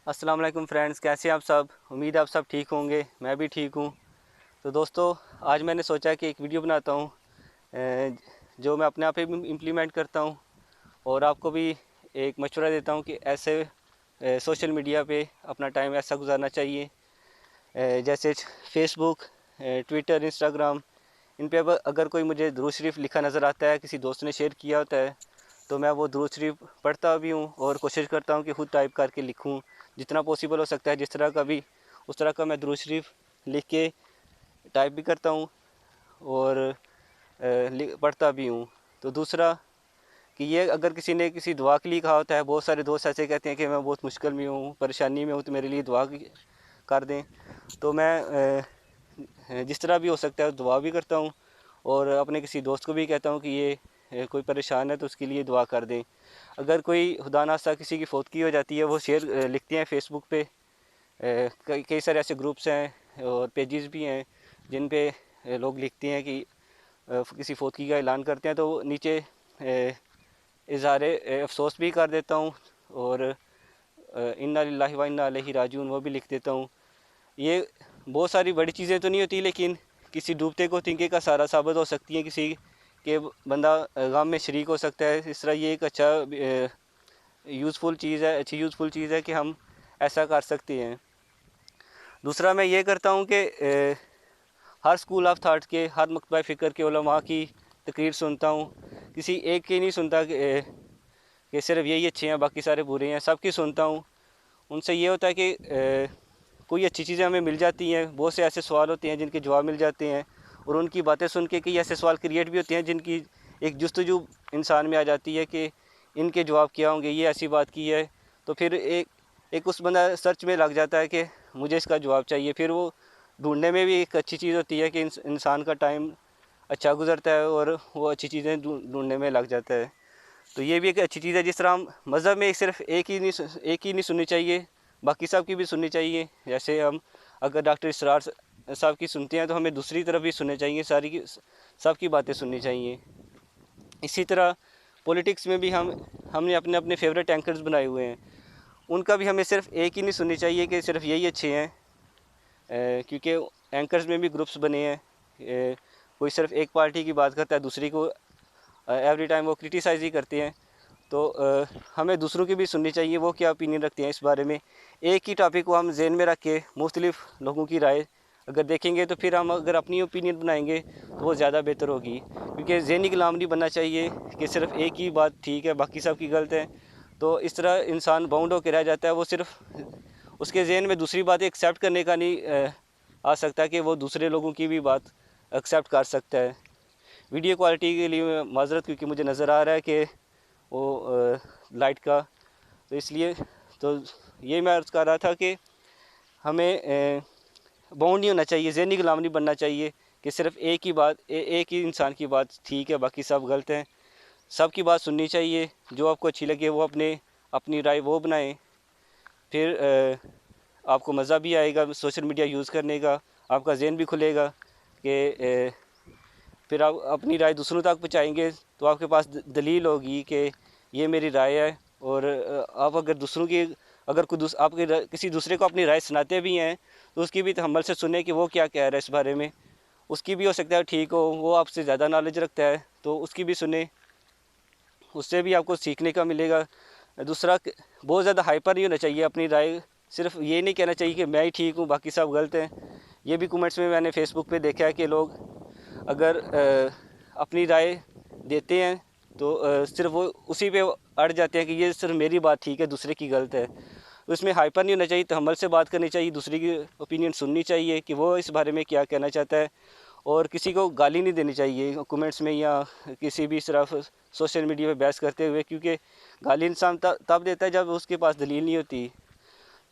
अस्सलाम वालेकुम फ्रेंड्स, कैसे हैं आप सब। उम्मीद है आप सब ठीक होंगे, मैं भी ठीक हूँ। तो दोस्तों, आज मैंने सोचा कि एक वीडियो बनाता हूँ जो मैं अपने आप ही इम्प्लीमेंट करता हूँ और आपको भी एक मशवरा देता हूँ कि ऐसे सोशल मीडिया पे अपना टाइम ऐसा गुजारना चाहिए। जैसे फेसबुक, ट्विटर, इंस्टाग्राम, इन पे अगर कोई मुझे दुरूद शरीफ लिखा नज़र आता है, किसी दोस्त ने शेयर किया होता है, तो मैं वो दुरूद शरीफ पढ़ता भी हूँ और कोशिश करता हूँ कि खुद टाइप करके लिखूँ। जितना पॉसिबल हो सकता है, जिस तरह का भी उस तरह का मैं दुरूद शरीफ लिख के टाइप भी करता हूँ और पढ़ता भी हूँ। तो दूसरा कि ये अगर किसी ने किसी दुआ के लिए कहा होता है, बहुत सारे दोस्त ऐसे कहते हैं कि मैं बहुत मुश्किल में हूँ, परेशानी में हूँ, तो मेरे लिए दुआ कर दें। तो मैं जिस तरह भी हो सकता है दुआ भी करता हूँ और अपने किसी दोस्त को भी कहता हूँ कि ये कोई परेशान है तो उसके लिए दुआ कर दें। अगर कोई खुदा ना खास्ता किसी की फौतगी हो जाती है, वो शेयर लिखते हैं फेसबुक पे। कई सारे ऐसे ग्रुप्स हैं और पेजेस भी हैं जिन पे लोग लिखते हैं कि किसी फौतगी का ऐलान करते हैं, तो नीचे इजहार अफसोस भी कर देता हूँ और इन्ना लिल्लाहि व इन्ना इलैहि राजिऊन वो भी लिख देता हूँ। ये बहुत सारी बड़ी चीज़ें तो नहीं होती, लेकिन किसी डूबते को तिनके का सहारा साबित हो सकती हैं, किसी के बंदा गम में शरीक हो सकता है। इस तरह ये एक अच्छा यूज़फुल चीज़ है, अच्छी यूज़फुल चीज़ है कि हम ऐसा कर सकते हैं। दूसरा मैं ये करता हूँ कि हर स्कूल ऑफ थाट के, हर मकतबा फ़िक्र के उलमा की तकरीर सुनता हूँ। किसी एक की नहीं सुनता कि सिर्फ यही अच्छे हैं बाकी सारे बुरे हैं, सबकी सुनता हूँ। उनसे ये होता है कि कोई अच्छी चीज़ें हमें मिल जाती हैं, बहुत से ऐसे सवाल होते हैं जिनके जवाब मिल जाते हैं और उनकी बातें सुन के कई ऐसे सवाल क्रिएट भी होते हैं जिनकी एक जुस्तजू इंसान में आ जाती है कि इनके जवाब क्या होंगे, ये ऐसी बात की है। तो फिर एक उस बंदा सर्च में लग जाता है कि मुझे इसका जवाब चाहिए। फिर वो ढूंढने में भी एक अच्छी चीज़ होती है कि इंसान का टाइम अच्छा गुजरता है और वो अच्छी चीज़ें ढूंढने में लग जाता है। तो ये भी एक अच्छी चीज़ है। जिस तरह हम मज़हब में सिर्फ एक ही नहीं सुननी चाहिए, बाकी सब की भी सुननी चाहिए। जैसे हम अगर डॉक्टर इसरार साहब की सुनते हैं तो हमें दूसरी तरफ भी सुननी चाहिए, सारी की सब की बातें सुननी चाहिए। इसी तरह पॉलिटिक्स में भी हमने अपने अपने फेवरेट एंकर्स बनाए हुए हैं, उनका भी हमें सिर्फ एक ही नहीं सुननी चाहिए कि सिर्फ यही अच्छे हैं। क्योंकि एंकर्स में भी ग्रुप्स बने हैं। कोई सिर्फ एक पार्टी की बात करता है, दूसरी को एवरी टाइम वो क्रिटिसाइज़ ही करते हैं। तो हमें दूसरों की भी सुननी चाहिए, वो क्या ओपिनियन रखते हैं इस बारे में। एक ही टॉपिक को हम जहन में रख के मुख्तलिफ लोगों की राय अगर देखेंगे, तो फिर हम अगर अपनी ओपिनियन बनाएंगे तो वो ज़्यादा बेहतर होगी। क्योंकि जहनी गुलाम नहीं बनना चाहिए कि सिर्फ एक ही बात ठीक है बाकी सब की गलत है। तो इस तरह इंसान बाउंड होकर रह जाता है, वो सिर्फ उसके जहन में दूसरी बातें एक्सेप्ट करने का नहीं आ सकता कि वो दूसरे लोगों की भी बात एक्सेप्ट कर सकता है। वीडियो क्वालिटी के लिए माजरत, क्योंकि मुझे नज़र आ रहा है कि वो लाइट का, तो इसलिए तो ये मैं अर्ज़ कर रहा था कि हमें बाउंड नहीं होना चाहिए, ज़हनी गुलाम नहीं बनना चाहिए कि सिर्फ एक ही बात एक ही इंसान की बात ठीक है बाकी सब गलत हैं। सब की बात सुननी चाहिए, जो आपको अच्छी लगे वो अपनी राय वो बनाएं। फिर आपको मज़ा भी आएगा सोशल मीडिया यूज़ करने का, आपका जहन भी खुलेगा कि फिर आप अपनी राय दूसरों तक पहुँचाएँगे तो आपके पास दलील होगी कि ये मेरी राय है। और आप अगर दूसरों की अगर कोई आपके किसी दूसरे को अपनी राय सुनाते भी हैं तो उसकी भी तहम्मुल से सुने कि वो क्या कह रहा है इस बारे में। उसकी भी हो सकता है ठीक हो, वो आपसे ज़्यादा नॉलेज रखता है, तो उसकी भी सुने, उससे भी आपको सीखने का मिलेगा। दूसरा, बहुत ज़्यादा हाइपर नहीं होना चाहिए अपनी राय। सिर्फ ये नहीं कहना चाहिए कि मैं ही ठीक हूँ बाकी सब गलत हैं। ये भी कमेंट्स में मैंने फेसबुक पे देखा है कि लोग अगर अपनी राय देते हैं तो सिर्फ वो उसी पे अड़ जाते हैं कि ये सिर्फ मेरी बात ठीक है दूसरे की गलत है। तो इसमें हाइपर नहीं होना चाहिए, तहम्मुल से बात करनी चाहिए, दूसरे की ओपिनियन सुननी चाहिए कि वो इस बारे में क्या कहना चाहता है। और किसी को गाली नहीं देनी चाहिए कमेंट्स में या किसी भी तरफ सोशल मीडिया पे बहस करते हुए, क्योंकि गाली इंसान तब देता है जब उसके पास दलील नहीं होती।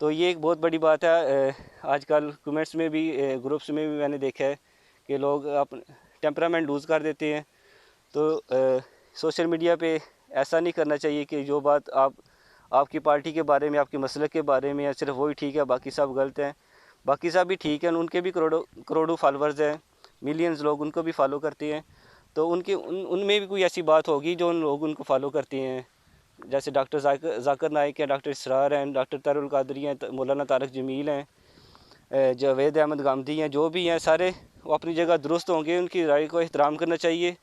तो ये एक बहुत बड़ी बात है। आजकल कमेंट्स में भी ग्रुप्स में भी मैंने देखा है कि लोग अपने टेम्परामेंट लूज़ कर देते हैं। तो सोशल मीडिया पे ऐसा नहीं करना चाहिए कि जो बात आपकी पार्टी के बारे में, आपके मसलक के बारे में, या सिर्फ वही ठीक है बाकी सब गलत हैं। बाकी सब भी ठीक हैं, उनके भी करोड़ों करोड़ों फॉलोअर्स हैं, मिलियंस लोग उनको भी फॉलो करते हैं। तो उनमें भी कोई ऐसी बात होगी जो उन लोग उनको फॉलो करते हैं। जैसे डॉक्टर जाकिर नाइक हैं, डॉक्टर इसरार हैं, डॉक्टर तारुल कादरी हैं, मौलाना तारक जमील हैं, जावेद अहमद गामदी हैं, जो भी हैं सारे वो अपनी जगह दुरुस्त होंगे। उनकी राय को एहतराम करना चाहिए।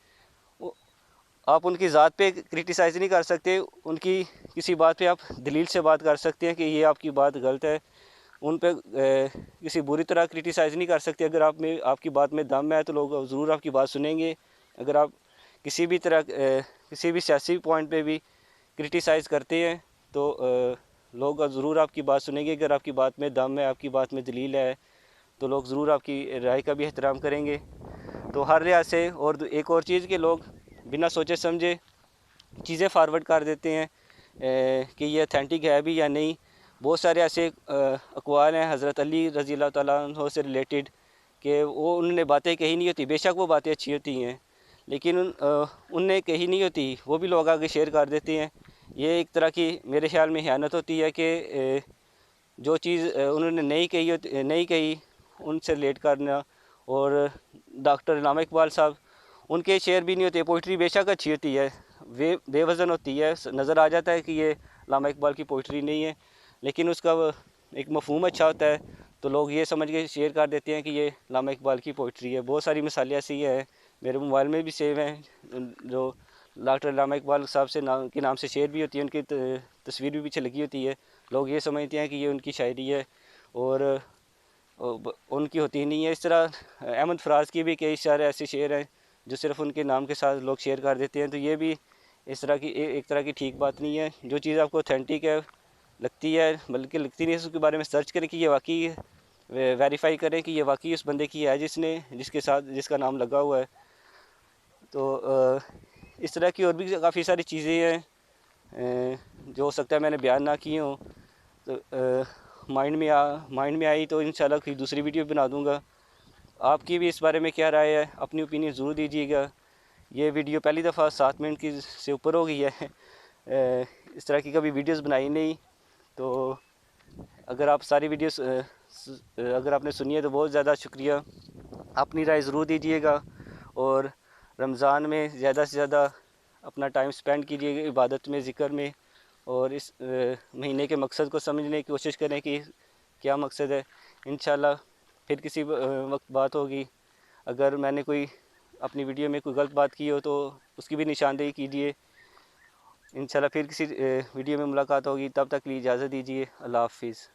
आप उनकी ज़ात पे क्रिटिसाइज़ नहीं कर सकते, उनकी किसी बात पे आप दलील से बात कर सकते हैं कि ये आपकी बात गलत है। उन पे किसी बुरी तरह क्रिटिसाइज़ नहीं कर सकते। अगर आप में आपकी बात में दम है तो लोग ज़रूर आपकी बात सुनेंगे। अगर आप किसी भी तरह किसी भी सियासी पॉइंट पे भी क्रिटिसाइज़ करते हैं तो लोग ज़रूर आपकी बात सुनेंगे। अगर आपकी बात में दम है, आपकी बात में दलील है, तो लोग ज़रूर आपकी राय का भी एहतराम करेंगे। तो हर लिहाज से, और एक और चीज़ कि लोग बिना सोचे समझे चीज़ें फारवर्ड कर देते हैं कि ये अथेंटिक है भी या नहीं। बहुत सारे ऐसे अक़वाल हैं हज़रत अली रज़ी अल्लाह तआला अन्हु से रिलेटेड कि वो उन्होंने बातें कही नहीं होती, बेशक वो बातें अच्छी होती हैं, लेकिन उनने कही नहीं होती, वो भी लोग आगे शेयर कर देते हैं। ये एक तरह की मेरे ख्याल में ख़यानत होती है कि जो चीज़ उन्होंने नहीं कही उनसे रिलेट करना। और डॉक्टर अल्लामा इकबाल साहब, उनके शेर भी नहीं होते। पोइट्री बेशक अच्छी होती है, बेवज़न होती है, नज़र आ जाता है कि ये अल्लामा इकबाल की पोइट्री नहीं है, लेकिन उसका एक मफ़हूम अच्छा होता है, तो लोग ये समझ के शेयर कर देते हैं कि ये अल्लामा इकबाल की पोइट्री है। बहुत सारी मिसालें ऐसी हैं, मेरे मोबाइल में भी सेव हैं, जो डॉक्टर अल्लामा इकबाल साहब से के नाम से शेर भी होती है, उनकी तस्वीर भी पीछे लगी होती है। लोग ये समझते हैं कि ये उनकी शायरी है और उनकी होती नहीं है। इस तरह अहमद फराज की भी कई सारे ऐसे शेर हैं जो सिर्फ़ उनके नाम के साथ लोग शेयर कर देते हैं। तो ये भी इस तरह की एक तरह की ठीक बात नहीं है। जो चीज़ आपको ऑथेंटिक है लगती है, बल्कि लगती नहीं है, उसके बारे में सर्च करें कि ये वाकई वेरीफाई करें कि ये वाकई उस बंदे की है जिसके साथ जिसका नाम लगा हुआ है। तो इस तरह की और भी काफ़ी सारी चीज़ें हैं जो हो सकता है मैंने बयान ना किए हों। तो माइंड में आई तो इंशाल्लाह कोई दूसरी वीडियो बना दूँगा। आपकी भी इस बारे में क्या राय है, अपनी ओपिनियन ज़रूर दीजिएगा। ये वीडियो पहली दफ़ा 7 मिनट की से ऊपर हो गई है। इस तरह की कभी वीडियोस बनाई नहीं, तो अगर आप सारी वीडियोस अगर आपने सुनी है तो बहुत ज़्यादा शुक्रिया। अपनी राय ज़रूर दीजिएगा और रमज़ान में ज़्यादा से ज़्यादा अपना टाइम स्पेंड कीजिए इबादत में, ज़िक्र में, और इस महीने के मकसद को समझने की कोशिश करें कि क्या मकसद है। इंशाल्लाह फिर किसी वक्त बात होगी। अगर मैंने कोई अपनी वीडियो में कोई गलत बात की हो तो उसकी भी निशानदेही कीजिए। इंशाल्लाह फिर किसी वीडियो में मुलाकात होगी, तब तक के लिए इजाज़त दीजिए। अल्लाह हाफ़िज़।